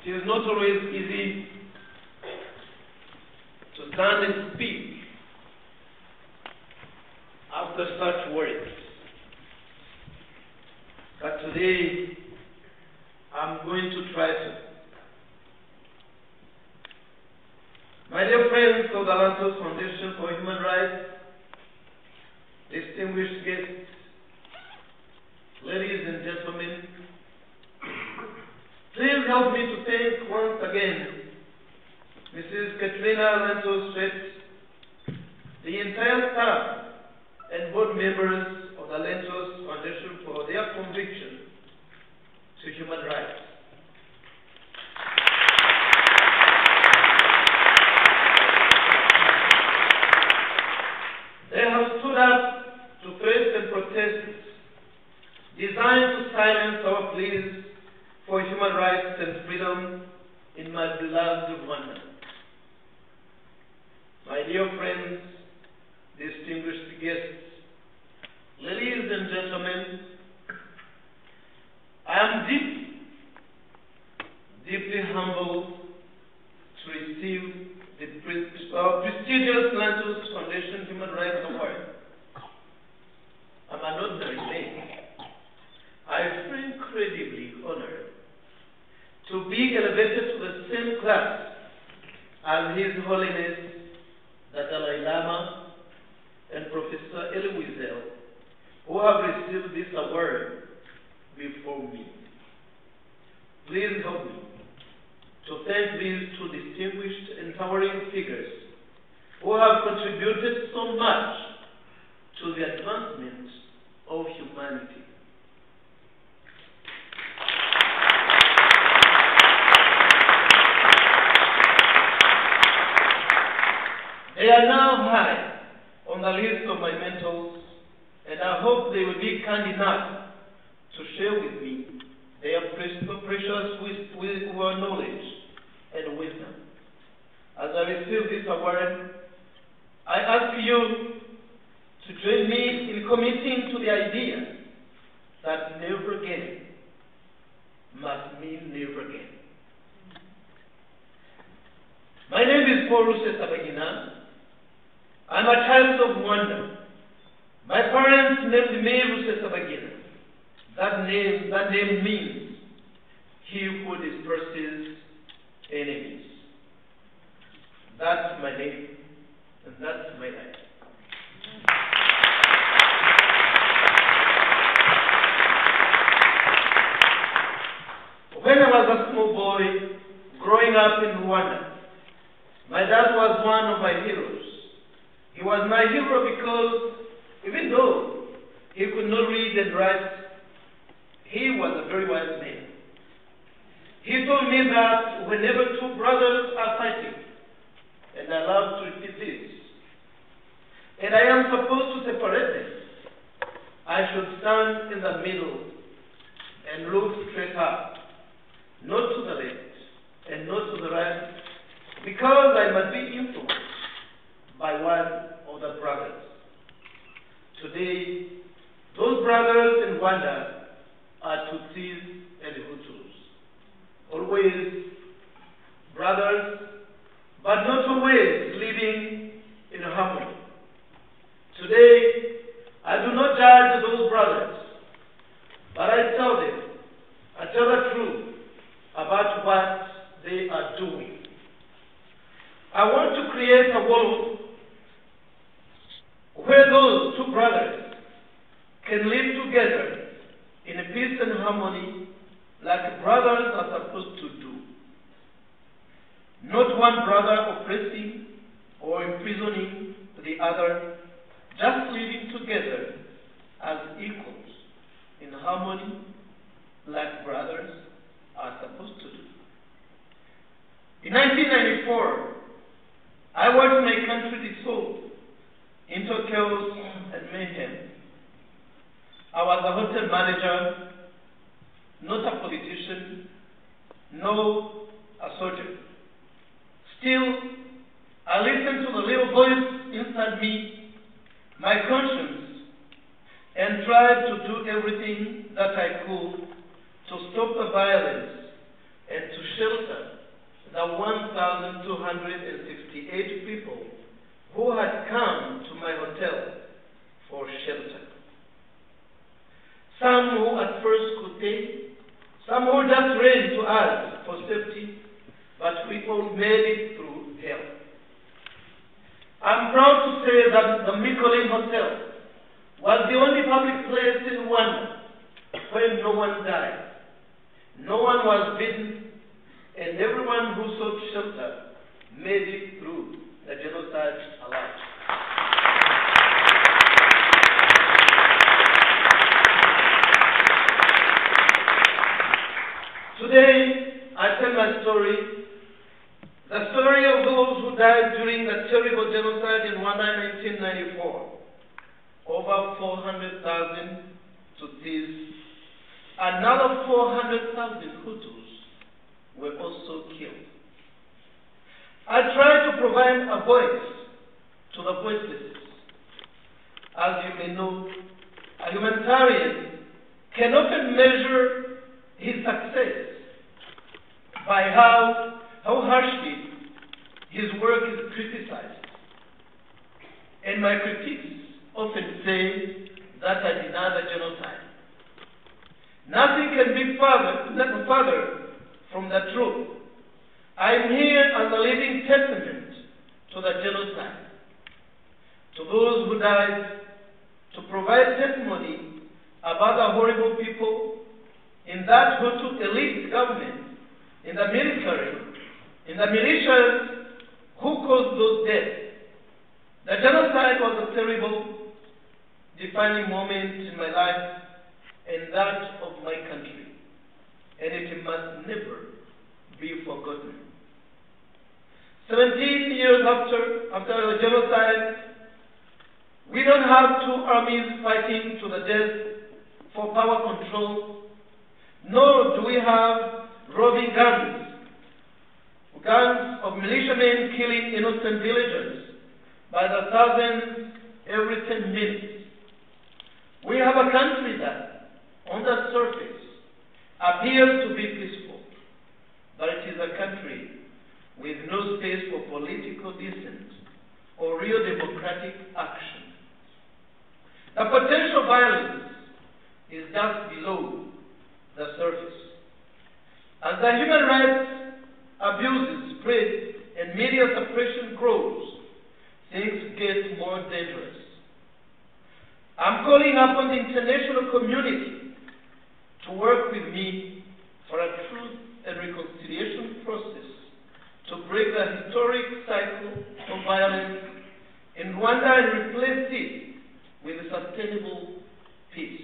It is not always easy to stand and speak after such words. But today, I'm going to try to. My dear friends of the Lantos Foundation for Human Rights, distinguished guests, ladies and gentlemen, please help me to thank once again Mrs. Katrina Lantos Strait, the entire staff and board members of the Lantos Foundation for their conviction to human rights. They have stood up to face and protest designed to silence our pleas for human rights and freedom in my beloved Rwanda. My dear friends, distinguished guests, ladies and gentlemen, I am deeply humbled to receive the prestigious Lantos Foundation Human Rights Award. I'm an ordinary man. I feel incredibly honored to be elevated to the same class as His Holiness the Dalai Lama and Professor Elie Wiesel, who have received this award before me. Please help me to thank these two distinguished and towering figures who have contributed so much to the advancement of humanity. They are now high on the list of my mentors, and I hope they will be kind enough to share with me their precious knowledge and wisdom. As I receive this award, I ask you to join me in committing to the idea that never again must mean never again. My name is Paul Rusesabagina. I'm a child of Rwanda. My parents named me Rusesabagina. That name means he who disperses enemies. That's my name, and that's my life. When I was a small boy growing up in Rwanda, my dad was one of my heroes. He was my hero because even though he could not read and write, he was a very wise man. He told me that whenever two brothers are fighting, and I love to repeat this, and I am supposed to separate them, I should stand in the middle and look straight up, not to the left and not to the right, because I must be influenced by one of the brothers. Today, those brothers in Rwanda are Tutsis and Hutus. Always brothers, but not always living in harmony. Today, I do not judge those brothers, but I tell the truth about what they are doing. I want to create a world where those two brothers can live together in peace and harmony like brothers are supposed to do. Not one brother oppressing or imprisoning the other, just living together as equals in harmony like brothers are supposed to do. In 1994, I watched my country dissolve into chaos and mayhem. I was a hotel manager, not a politician, no a soldier. Still, I listened to the little voice inside me, my conscience, and tried to do everything that I could to stop the violence and to shelter the 1,268 people who had come to my hotel for shelter. Some who at first could pay, some who just ran to us for safety, but we all made it through help. I'm proud to say that the Mikolim Hotel was the only public place in Rwanda where no one died, no one was beaten, and everyone who sought shelter made it through the genocide alive. Today, I tell my story, the story of those who died during the terrible genocide in Rwanda in 1994. Over 400,000 Tutsis, another 400,000 Hutus were also killed. I try to provide a voice to the voiceless. As you may know, a humanitarian can often measure his success by how harshly his work is criticized. And my critiques often say that I deny the genocide. Nothing can be further from the truth. I am here as a living testament to the genocide, to those who died, to provide testimony about the horrible people in that Hutu elite government, in the military, in the militias who caused those deaths. The genocide was a terrible, defining moment in my life and that of my country, and it must never be forgotten. 17 years after the genocide, we don't have two armies fighting to the death for power control, nor do we have roving guns of militiamen killing innocent villagers by the thousands every 10 minutes. We have a country that, on the surface, appears to be peaceful, but it is a country with no space for political dissent or real democratic action. The potential violence is just below the surface. As the human rights abuses spread and media suppression grows, things get more dangerous. I'm calling upon the international community to work with me for a truth and reconciliation process to break the historic cycle of violence in Rwanda and replace it with sustainable peace.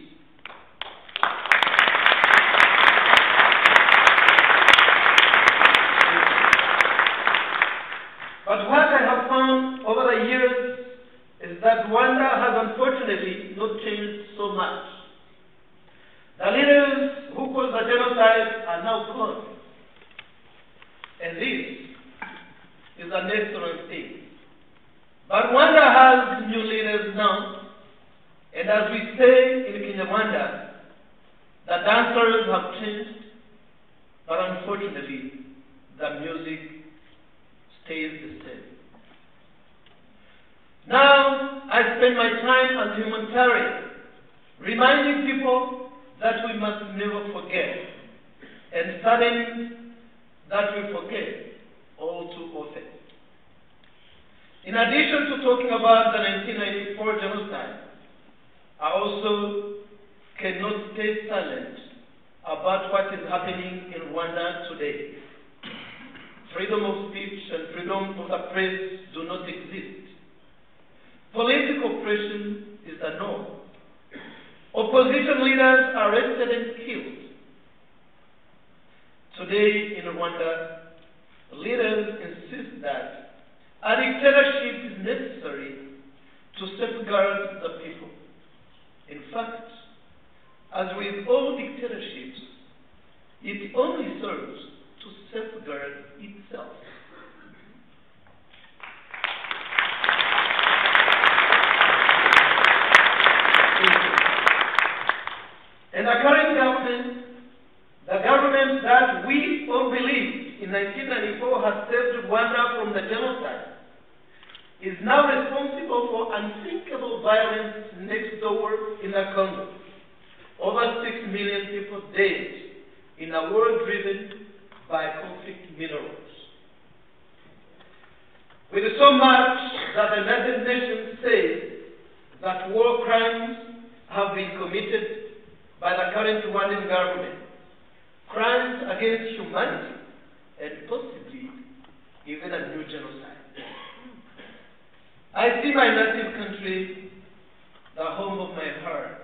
But what I have found over the years is that Rwanda has unfortunately not changed so much. The leaders who caused the genocide are now gone. And this is an excellent thing. But Rwanda has new leaders now. And as we say in Kinyarwanda, the dancers have changed, but unfortunately, the music stays the same. Now, I spend my time as a humanitarian, reminding people that we must never forget, and saddened that we forget all too often. In addition to talking about the 1994 genocide, I also cannot stay silent about what is happening in Rwanda today. Freedom of speech and freedom of the press do not exist. Political oppression is the norm. Opposition leaders are arrested and killed. Today in Rwanda, leaders insist that a dictatorship is necessary to safeguard the people. In fact, as with all dictatorships, it only serves to safeguard itself. And the current government, the government that we all believe next door in the Congo. Over 6 million people dead in a war driven by conflict minerals. With so much that the United Nations says that war crimes have been committed by the current Rwandan government, crimes against humanity, and possibly even a new genocide. I see my native country, the home of my heart,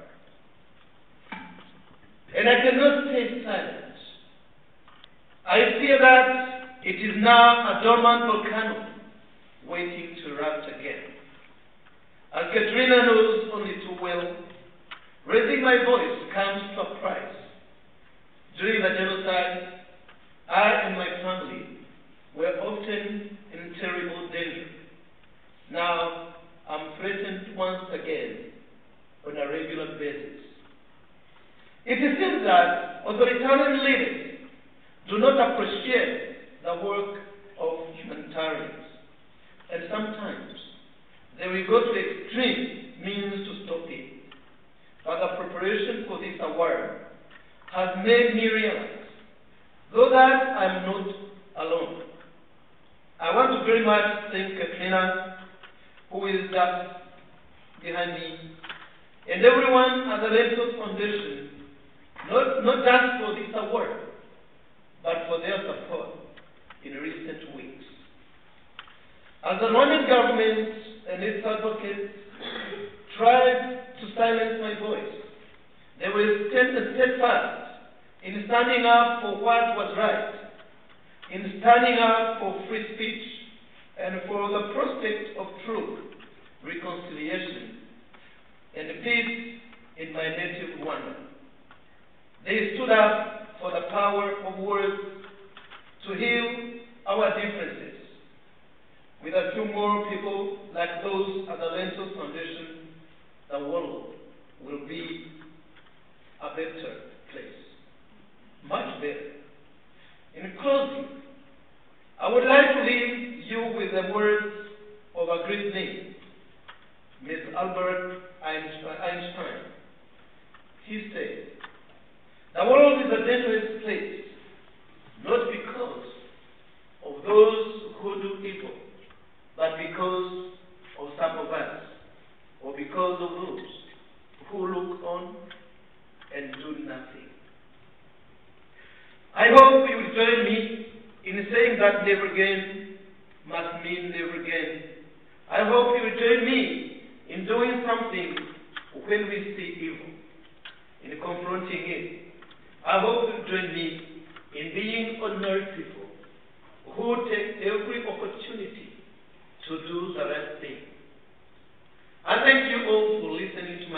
and I cannot stay silent. I fear that it is now a dormant volcano waiting to erupt again. As Katrina knows only too well, raising my voice comes to a price. During the genocide, I and my family were often in terrible danger. Now, I'm threatened once again on a regular basis. It seems that authoritarian leaders do not appreciate the work of humanitarians, and sometimes they will go to extreme means to stop it. But the preparation for this award has made me realize, though that I'm not alone. I want to very much thank Katrina, who is just behind me, and everyone at the Lentos Foundation, not just for this award, but for their support in recent weeks. As the Rwandan government and its advocates tried to silence my voice, they were steadfast in standing up for what was right, in standing up for free speech and for the prospect of truth, reconciliation, and peace in my native Rwanda. They stood up for the power of words to heal our differences. With a few more people like those at the Lentos Foundation, the world will be a better place. Much better. In closing, I would like to leave you with the words of a great name, Mr. Albert Einstein. He said, "The world is a dangerous place, not because of those who do evil, but because of some of us, or because of those who look on and do nothing." I hope you will join me in saying that never again must mean never again. I hope you will join me in doing something when we see evil, in confronting it. I hope you will join me in being ordinary people who take every opportunity to do the right thing. I thank you all for listening to